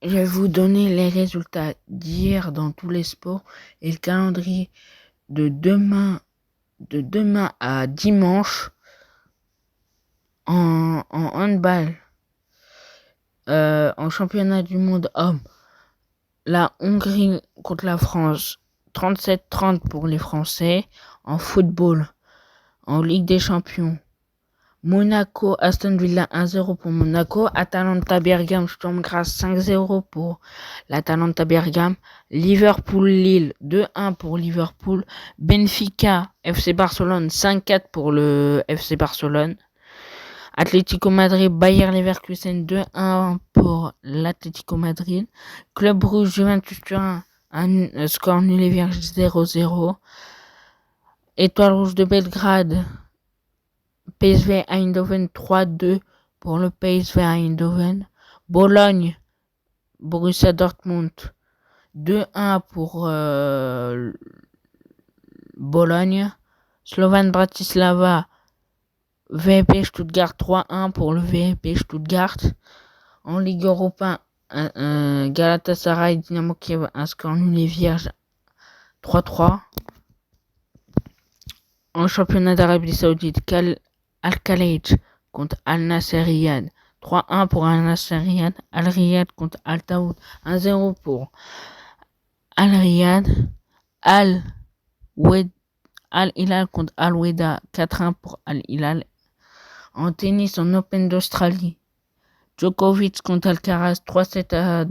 Je vais vous donner les résultats d'hier dans tous les sports et le calendrier de demain à dimanche en handball. En championnat du monde homme, la Hongrie contre la France, 37-30 pour les Français. En football, en Ligue des Champions, Monaco, Aston Villa 1-0 pour Monaco. Atalanta Bergame, Sturm Graz 5-0 pour l'Atalanta Bergame. Liverpool Lille 2-1 pour Liverpool. Benfica FC Barcelone 5-4 pour le FC Barcelone. Atlético Madrid Bayer Leverkusen 2-1 pour l'Atlético Madrid. Club Rouge Juventus Turin, un score nul et vierge 0-0. Étoile Rouge de Belgrade PSV Eindhoven 3-2 pour le PSV Eindhoven. Bologne Borussia Dortmund 2-1 pour Bologne. Slovan Bratislava VfB Stuttgart 3-1 pour le VfB Stuttgart. En Ligue Europa, Galatasaray Dynamo Kiev, un score nul et vierge 3-3. En championnat d'Arabie Saoudite, Al-Khalej contre Al-Nasser Riyad 3-1 pour Al-Nasser Riyad. Al-Riyad contre Al-Taoud 1-0 pour Al-Riyad. Al-Hilal contre Al-Weda 4-1 pour Al-Hilal. En tennis, en Open d'Australie, Djokovic contre Alcaraz 3-7-1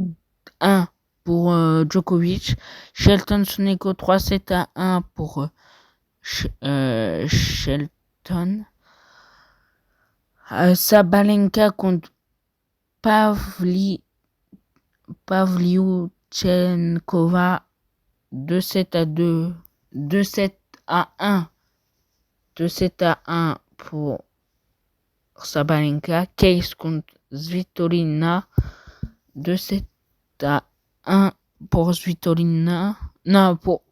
pour Djokovic. Shelton Sonego 3-7-1 pour Shelton. Sabalenka contre Pavlyuchenkova 2-7-2, 2-7-1, 2-7-1 pour Sabalenka. Case contre Svitolina 2-7-1 pour Svitolina. Non, pour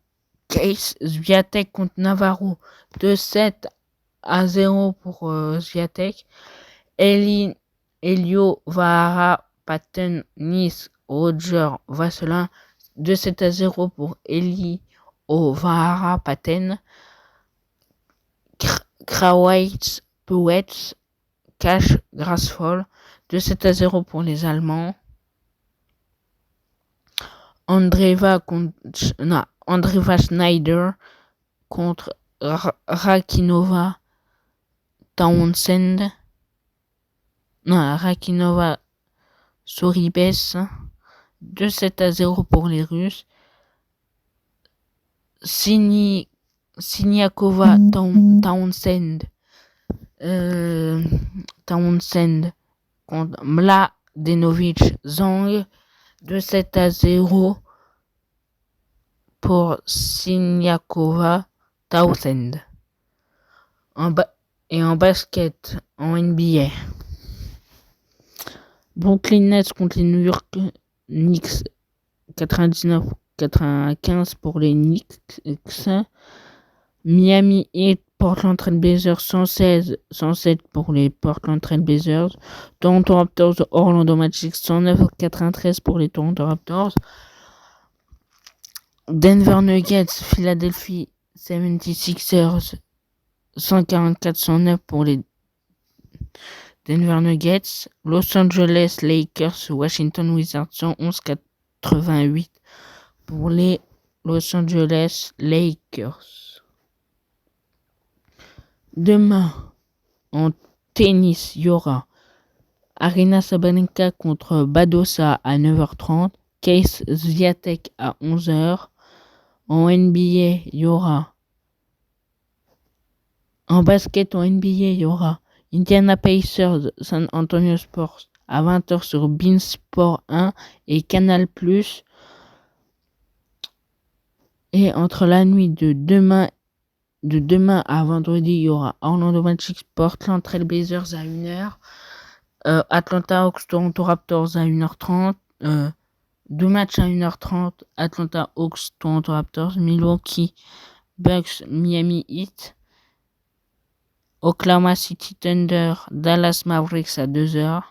Case. Swiatek contre Navarro 2-7-0 pour Swiatek. Elio Vahara Patten Nice Roger Vasselin 2-7-0 pour Elio Vahara Patten. Krawitz Puetz Cash Grasfall 2-7-0 pour les Allemands. Andreeva Schneider contre Rakinova Townsend. Non, Rakinova Soribes 2-7-0 pour les Russes. Siniakova Townsend contre Mladenovic Zhang 2-7-0 pour Siniakova Townsend. Et en basket, en NBA, Brooklyn Nets contre les New York Knicks 99-95 pour les Knicks. Miami Heat Portland Trail Blazers 116-107 pour les Portland Trail Blazers. Toronto Raptors Orlando Magic 109-93 pour les Toronto Raptors. Denver Nuggets Philadelphie 76ers 144-109 pour les Denver Nuggets. Los Angeles Lakers Washington Wizards 111-88 pour les Los Angeles Lakers. Demain, en tennis, il y aura Arina Sabalenka contre Badosa à 9h30. Case Swiatek à 11h. En NBA, il y aura en basket, en NBA, il y aura Indiana Pacers San Antonio Spurs à 20h sur Bein Sport 1 et Canal+. Et entre la nuit de demain à vendredi, il y aura Orlando Magic Portland Trail Blazers à 1h. Atlanta Hawks Toronto Raptors à 1h30. Deux matchs à 1h30. Atlanta Hawks Toronto Raptors. Milwaukee Bucks Miami Heat. Oklahoma City Thunder Dallas Mavericks à 2h.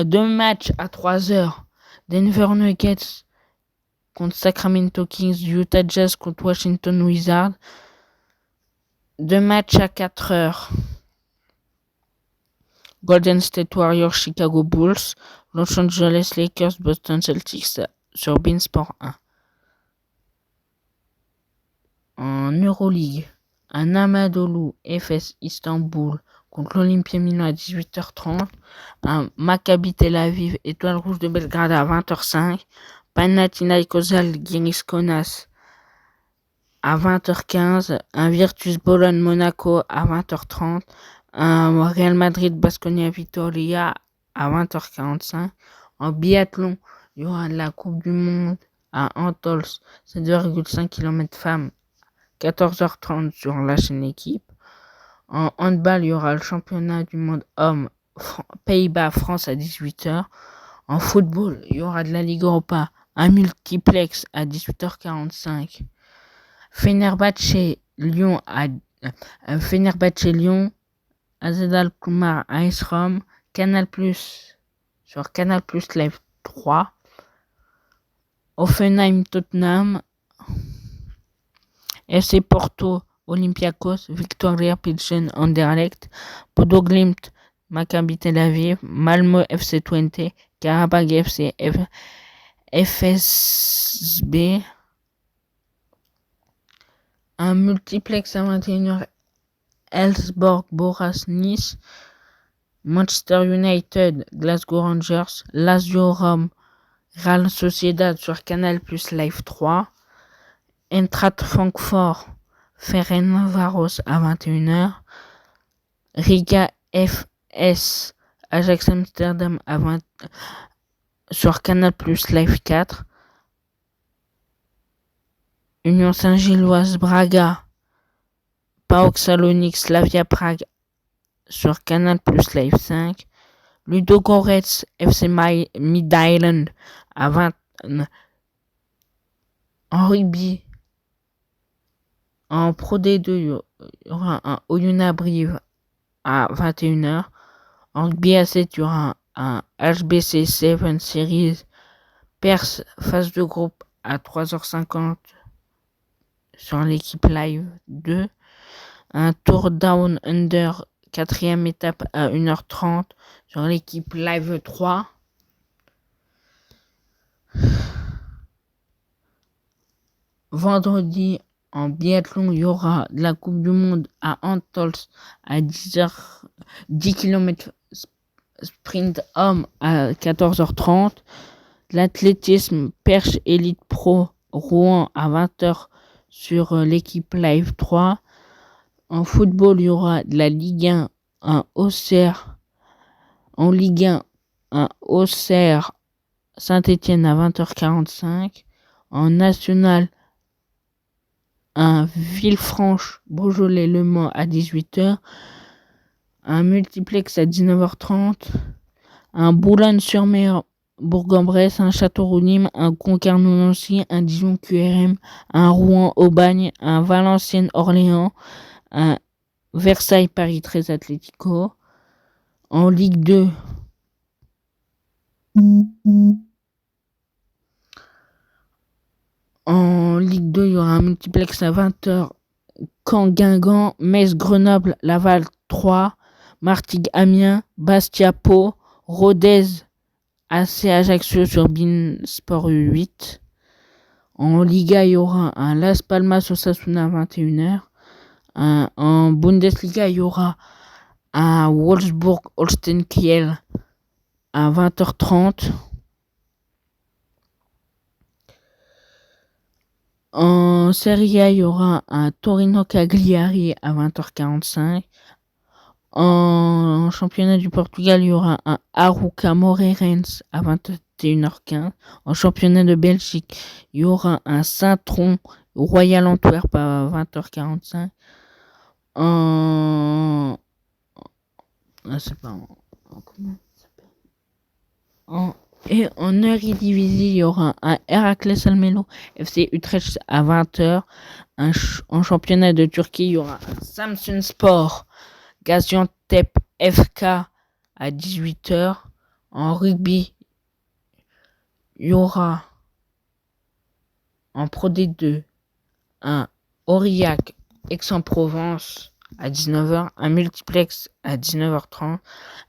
deux matchs à 3h. Denver Nuggets contre Sacramento Kings, Utah Jazz contre Washington Wizards. Deux matchs à 4h. Golden State Warriors, Chicago Bulls, Los Angeles Lakers, Boston Celtics sur Beansport 1. En Euroleague, un Anadolu Efes Istanbul contre l'Olympia Milan à 18h30, un Maccabi Tel Aviv Étoile Rouge de Belgrade à 20h05, Panathinaikos Žalgiris Kaunas à 20h15, un Virtus Bologne Monaco à 20h30, un Real Madrid Baskonia Vitoria à 20h45. En biathlon, il y aura la Coupe du Monde à Antols, 7,5 km femmes, 14h30 sur la chaîne Équipe. En handball, il y aura le championnat du monde hommes Pays-Bas-France à 18h. En football, il y aura de la Ligue Europa, un multiplex à 18h45. Fenerbahçe Lyon, AZ Alkmaar AS Rome, Canal+, sur Canal+ Live 3. Hoffenheim Tottenham, FC Porto Olympiakos, Victoria Pilsen Anderlecht, Bodo Glimt Maccabi Tel Aviv, Malmö FC Twente, Karabakh FC FSB. Un multiplex à 21h, Elfsborg Boras Nice, Manchester United Glasgow Rangers, Lazio Rome Real Sociedad sur Canal+ Live 3, Eintracht Francfort Ferencváros à 21h, Riga FS Ajax Amsterdam à 20 sur Canal+ Live 4, Union Saint-Gilloise Braga PAOK Salonique Slavia Prague sur Canal+ Live 5, Ludogorets FC Mid-Island à 20. En rugby, en Pro D2, il y aura un Oyonnax Brive à 21h. En rugby à 7, il y aura un HBC 7 Series Perse phase de groupe à 3h50 sur l'équipe Live 2. Un Tour Down Under 4e étape à 1h30 sur l'équipe Live 3. Vendredi, en biathlon, il y aura de la Coupe du Monde à Antols à 10 km sprint homme à 14h30. L'athlétisme Perche Elite Pro Rouen à 20h sur l'équipe Live 3. En football, il y aura de la Ligue 1, un Auxerre. En Ligue 1, un Auxerre Saint-Étienne à 20h45. En national, un Villefranche Beaujolais Le Mans à 18h. Un multiplex à 19h30. Un Boulogne-sur-Mer Bourg-en-Bresse, un Châteauroux-Nîmes, un Concarneau-Nancy, un Dijon-QRM, un Rouen-Aubagne, un Valenciennes-Orléans, un Versailles-Paris 13 Atlético. En Ligue 2, il y aura un multiplex à 20h. Caen-Guingamp, Metz-Grenoble, Laval 3, Martigues-Amiens, Bastia-Pau, Rodez, AC Ajaccio sur Beansport 8. En Liga, il y aura un Las Palmas Osasuna à 21h. En Bundesliga, il y aura un Wolfsburg-Holstein Kiel à 20h30. En Serie A, il y aura un Torino-Cagliari à 20h45. En championnat du Portugal, il y aura un Arouca Moreirense à 21h15. En championnat de Belgique, il y aura un Saint-Tron Royal Antwerp à 20h45. Et en Eredivisie, il y aura un Heracles Almelo FC Utrecht à 20h. En championnat de Turquie, il y aura un Samsunspor Gaziantep FK à 18h. En rugby, il y aura en Pro D2 un Aurillac Aix-en-Provence à 19h, un multiplex à 19h30,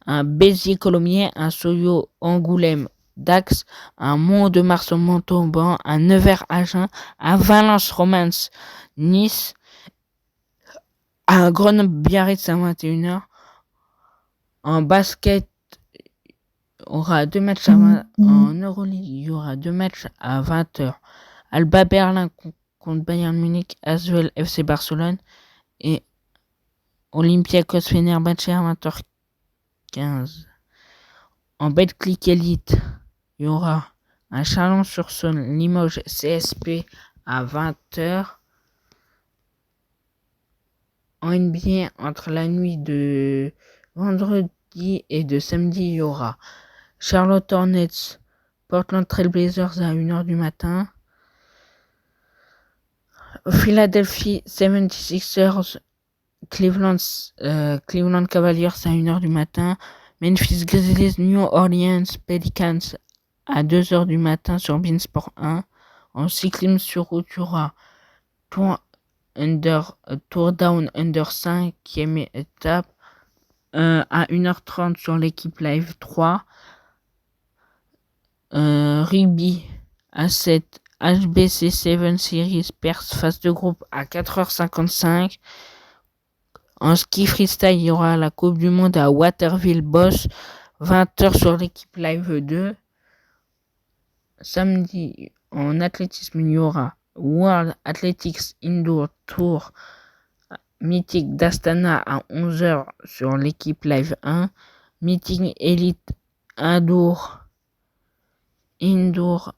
un Béziers-Colomiers, un Soyo Angoulême Dax, un Mont-de-Marsan-Montauban, un Nevers-Agen, un Valence-Romans Nice, un Grenoble-Biarritz à 21h. En basket, il y aura 2 matchs en Euroleague, il y aura 2 matchs à 20h. Alba Berlin contre Bayern Munich, Asvel FC Barcelone et Olympiakos Fenerbahçe à 20h15. En Betclic Elite, il y aura un Chalon-sur-Saône Limoges CSP à 20h. En NBA, entre la nuit de vendredi et de samedi, il y aura Charlotte Hornets, Portland Trail Blazers à 1h du matin. Philadelphie 76ers, Cleveland Cavaliers à 1h du matin. Memphis Grizzlies, New Orleans Pelicans à 2h du matin sur Beansport 1. En cyclisme sur route, il y aura Tour Down Under 5e étape à 1h30 sur l'équipe Live 3. Rugby à 7 HBC 7 Series Perse phase de groupe à 4h55. En ski freestyle, il y aura la Coupe du Monde à Waterville Bosch, 20h sur l'équipe Live 2. Samedi, en athlétisme, il y aura World Athletics Indoor Tour Mythique d'Astana à 11h sur l'équipe Live 1. Meeting Elite Indoor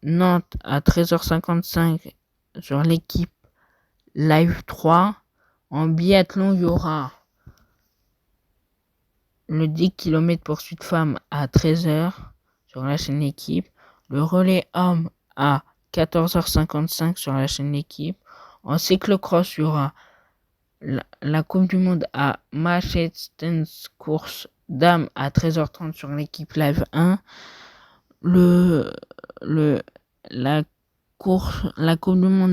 Nantes à 13h55 sur l'équipe Live 3. En biathlon, il y aura le 10 km poursuite femme à 13h sur la chaîne Équipe. Le relais homme à 14h55 sur la chaîne Équipe. En cyclocross, il y aura la Coupe du Monde à Manchester course dame à 13h30 sur l'équipe Live 1. La Coupe du Monde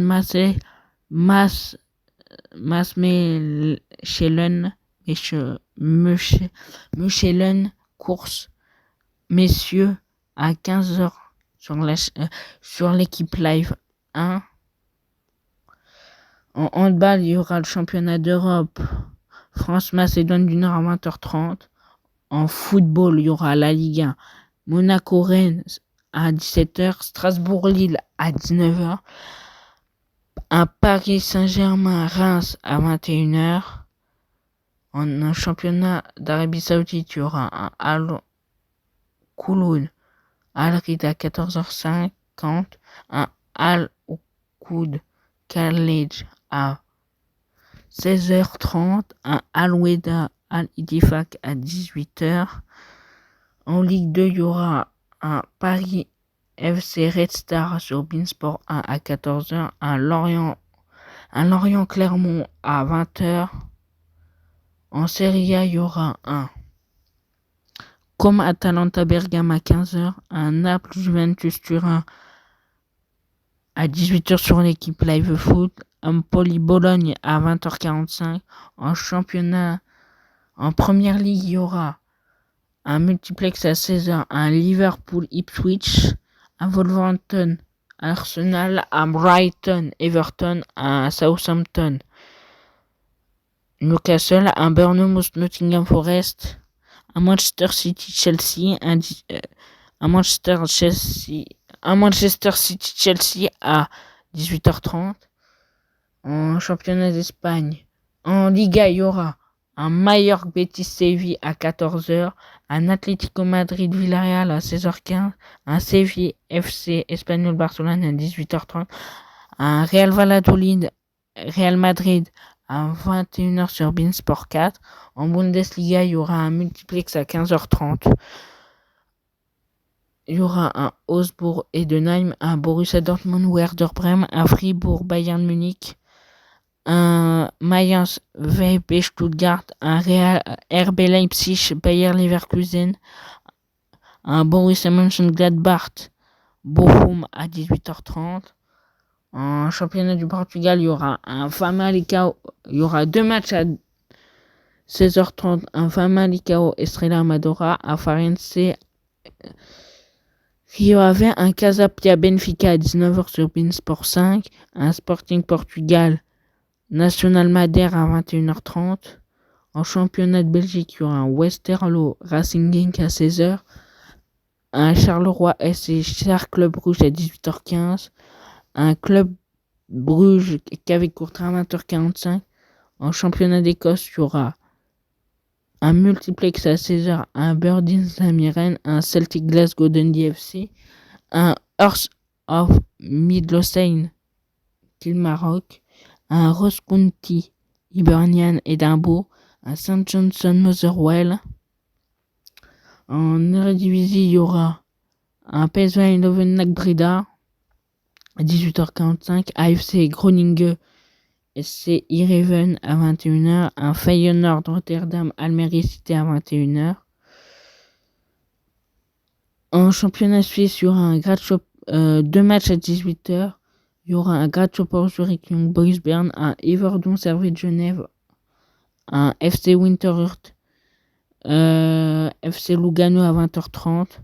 Michelin course messieurs à 15h sur l'équipe Live 1. En handball, il y aura le championnat d'Europe France-Macédoine du Nord à 20h30. En football, il y aura la Ligue 1 Monaco-Rennes à 17h, Strasbourg-Lille à 19h, un Paris Saint-Germain-Reims à 21h. En un championnat d'Arabie Saoudite, il y aura un Al-Khouloud Al-Rid à 14h50, un Al-Uqud Khalej à 16h30, un Al-Weda Al-Idifaq à 18h. En Ligue 2, il y aura un Paris FC Red Star sur Beansport 1 à 14h, un Lorient Clermont à 20h. En Serie A, il y aura un Comme Atalanta Bergame à 15h, un Naples Juventus Turin à 18h sur l'équipe Live Foot, un Poli Bologne à 20h45. En championnat, en première ligue, il y aura un multiplex à 16h, un Liverpool Ipswich, un Wolverhampton Arsenal, un Brighton Everton, un Southampton Newcastle, un Bournemouth Nottingham Forest, un Manchester City Chelsea, un Manchester City Chelsea à 18h30. En championnat d'Espagne, en Liga, il y aura un Mallorca Betis Séville à 14h, un Atlético Madrid Villarreal à 16h15, un Séville FC Espagnol Barcelone à 18h30, un Real Valladolid Real Madrid à 21h sur Beansport 4. En Bundesliga, il y aura un multiplex à 15h30. Il y aura un Augsbourg Heidenheim, un Borussia Dortmund Werder Bremen, un Fribourg Bayern Munich, un Mayence VfB Stuttgart, un Real RB Leipzig Bayer Leverkusen, un Borussia Mönchengladbach, Bochum à 18h30. En championnat du Portugal, il y aura un Famalicão. Il y aura 2 matchs à 16h30. Un Famalicão Estrela Amadora à Farense. Rio Ave, un Casa Pia Benfica à 19h sur Beansport 5. Un Sporting Portugal National Madère à 21h30. En championnat de Belgique, il y aura un Westerlo Racing Genk à 16h. Un Charleroi SC Cercle Club Rouge à 18h15. Un Club Bruges KV Courtrai à 20h45. En championnat d'Écosse, il y aura un multiplex à 16h, un Burdin Saint-Mirren, un Celtic Glasgow Dundee FC, un Hearts of Midlothian Kilmarnock, un Ross County Hibernian Édimbourg, un St Johnstone Motherwell. En Eredivisie, il y aura un PSV Eindhoven Breda à 18h45, AFC Groningen SC Heerenveen à 21h, un Feyenoord Rotterdam Almere City à 21h. En championnat suisse, il y aura un deux matchs à 18h. Il y aura un Grasshopper Zurich Young Boys Bern, un Yverdon Servette Genève, un FC Winterthur FC Lugano à 20h30.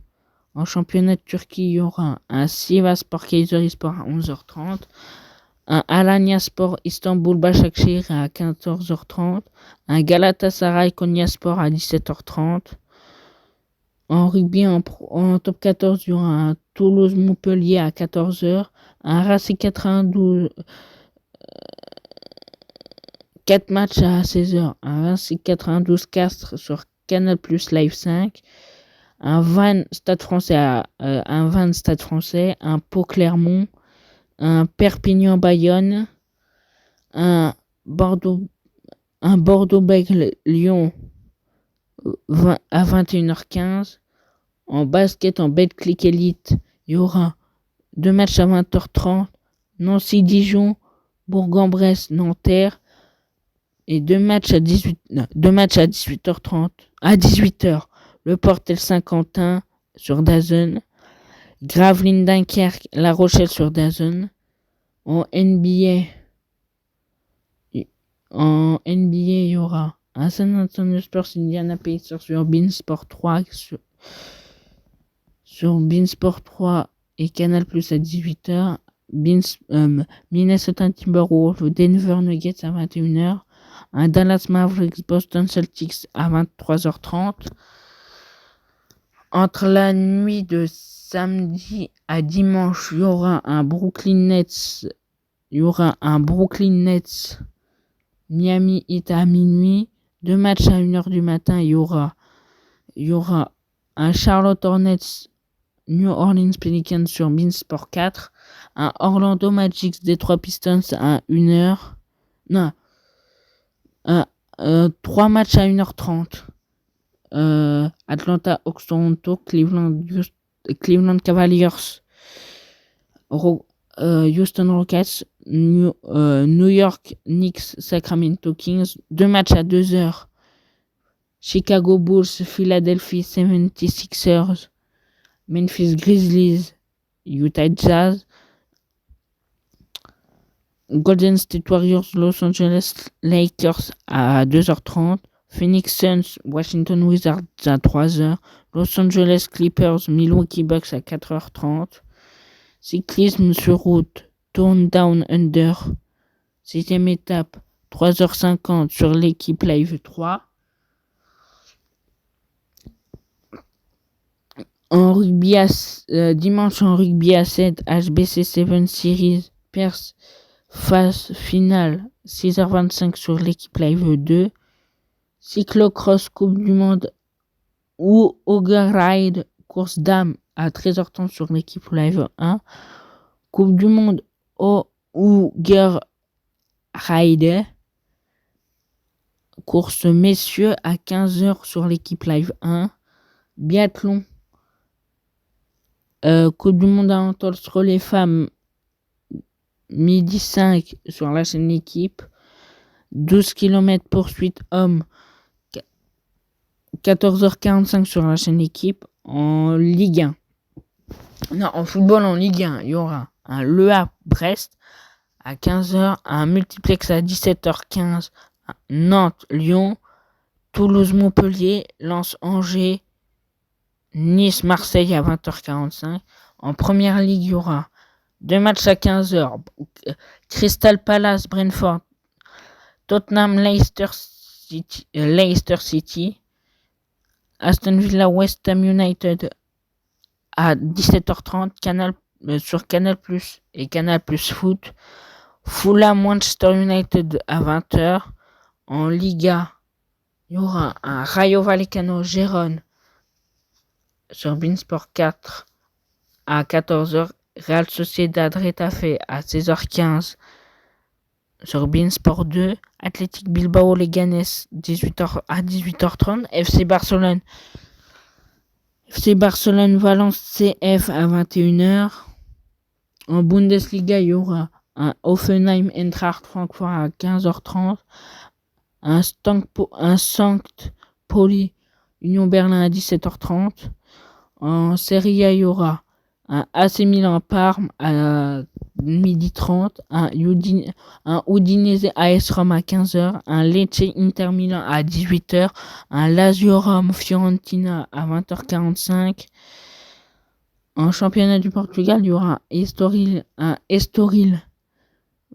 En championnat de Turquie, il y aura un Sivasspor Kayserispor à 11h30. Un Alanyaspor Istanbul Başakşehir à 14h30. Un Galatasaray Konyaspor à 17h30. En rugby, en top 14, il y aura un Toulouse Montpellier à 14h. Un Racing 92. 4 matchs à 16h. Un Racing 92 Castres sur Canal Plus Live 5. Un Vannes Stade Français un Pau Clermont, un Perpignan Bayonne, un Bordeaux Bègles Lyon à 21h15. En basket, en Betclic Elite, il y aura 2 matchs à 20h30, Nancy Dijon, Bourg-en-Bresse Nanterre, et 2 matchs à 18h30 à 18h. Le Portel Saint-Quentin sur DAZN, Gravelines Dunkerque, La Rochelle sur DAZN. En NBA, il y aura un San Antonio Spurs Indiana Pacers sur Beansport 3 sur Beansport 3 et Canal Plus à 18h. Minnesota Timberwolves, Denver Nuggets à 21h. Un Dallas Mavericks Boston Celtics à 23h30. Entre la nuit de samedi à dimanche, il y aura un Brooklyn Nets Miami Heat à minuit. 2 matchs à 1h du matin, il y aura un Charlotte Hornets New Orleans Pelicans sur Beansport 4, un Orlando Magic Detroit Pistons à 1h. Non. 3 matchs à 1h30. Atlanta Hawks Toronto, Cleveland Cavaliers, Houston Rockets, New York Knicks Sacramento Kings. 2 matchs à 2h. Chicago Bulls, Philadelphia 76ers, Memphis Grizzlies, Utah Jazz, Golden State Warriors, Los Angeles Lakers à 2h30, Phoenix Suns, Washington Wizards à 3h, Los Angeles Clippers, Milwaukee Bucks à 4h30, cyclisme sur route, Turn Down Under, 6ème étape, 3h50 sur l'équipe Live 3. En rugby dimanche en rugby à 7, HBC 7 Series, Perse phase finale 6h25 sur l'équipe Live 2. Cyclocross Coupe du Monde ou Ogre Ride course dames à 13h30 sur l'équipe Live 1. Coupe du Monde Ogre Ride course messieurs à 15h sur l'équipe Live 1. Biathlon Coupe du Monde à Antols sur les femmes midi 5 sur la chaîne Équipe. 12 km poursuite hommes 14h45 sur la chaîne Équipe. En Ligue 1. Non, en football en Ligue 1, il y aura un Le Havre Brest à 15h, un multiplex à 17h15, Nantes Lyon, Toulouse Montpellier, Lens Angers, Nice Marseille à 20h45. En première ligue, il y aura deux matchs à 15h, Crystal Palace Brentford, Tottenham Leicester City, Aston Villa West Ham United à 17h30, sur Canal Plus et Canal Plus Foot. Fulham Manchester United à 20h. En Liga, il y aura un Rayo Vallecano Gérone sur Beansport 4 à 14h. Real Sociedad Retafe à 16h15 sur Beansport 2. Athletic Bilbao Leganés à 18h30. FC Barcelone Valence CF à 21h. En Bundesliga, il y aura un Hoffenheim Eintracht Francfort à 15h30. Un Sankt Pauli Union Berlin à 17h30. En Serie A, il y aura un AC Milan Parme à 12h30. Un Udinese AS Rome à 15h. Un Lecce Inter Milan à 18h. Un Lazio Rome Fiorentina à 20h45. En championnat du Portugal, il y aura un Estoril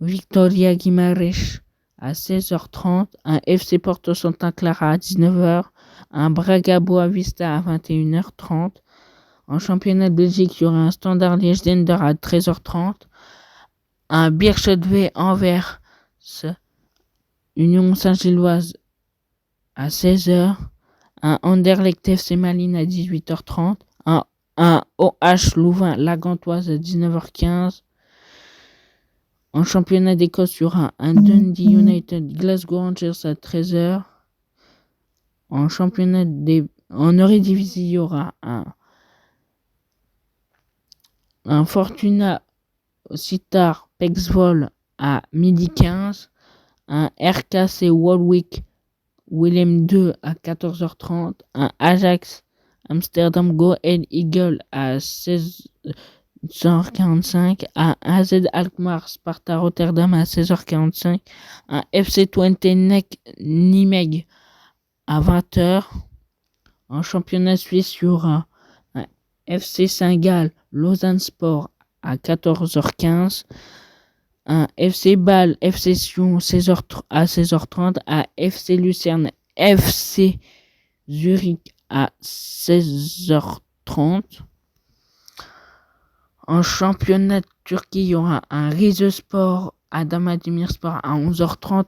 Victoria Guimarães à 16h30, un FC Porto Santa Clara à 19h, un Braga Boavista à 21h30. En championnat de Belgique, il y aura un Standard Liège-Zender à 13h30, un Beerschot Anvers Union Saint-Gilloise à 16h, un Anderlecht FC Malines à 18h30, un OH Louvain Lagantoise à 19h15. En championnat d'Écosse, il y aura un Dundee United Glasgow Rangers à 13h. En Eredivisie, il y aura un Fortuna Sittard Pexvoll à 12h15. Un RKC Walwick Willem II à 14h30. Un Ajax Amsterdam Go Ahead Eagle à 16h45, un AZ Alkmaar Sparta Rotterdam à 16h45, un FC Twente Nijmegen à 20h. En championnat suisse, il y aura un FC Saint-Gall Lausanne Sport à 14h15, un FC Bâle FC Sion à 16h30, un FC Lucerne FC Zurich à 16h30. En championnat de Turquie, il y aura un Rizespor Adana Demirspor à 11h30,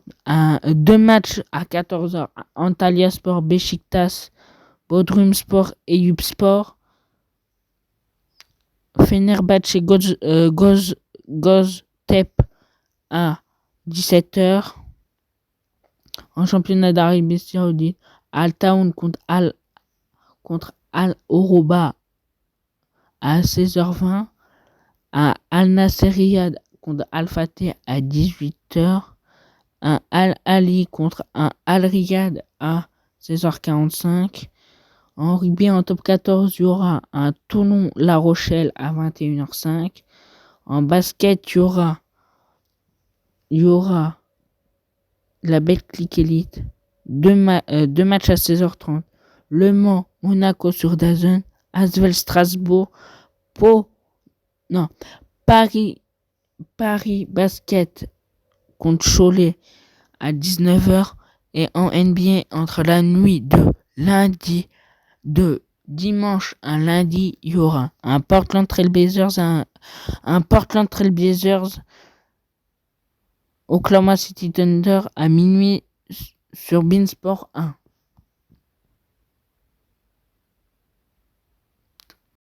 deux matchs à 14h, Antalya Sport Beşiktaş, Bodrum Sport Eyüpspor, Fenerbahçe Göztepe à 17h. En championnat d'Arabie Saoudite, Al Taoun contre Al Oroba à 16h20. Un Al Nassr Riyad contre Al Fateh à 18h. Un Al Ali contre un Al Riyad à 16h45. En rugby, en top 14, il y aura un Toulon La Rochelle à 21h05. En basket, il y aura la Betclic Elite. Deux matchs à 16h30. Le Mans, Monaco sur DAZN. Asvel Strasbourg. Paris Basket contre Cholet à 19h. Et en NBA, entre la nuit de dimanche à lundi, il y aura un Portland Trail Blazers, Oklahoma City Thunder à minuit sur Beansport 1.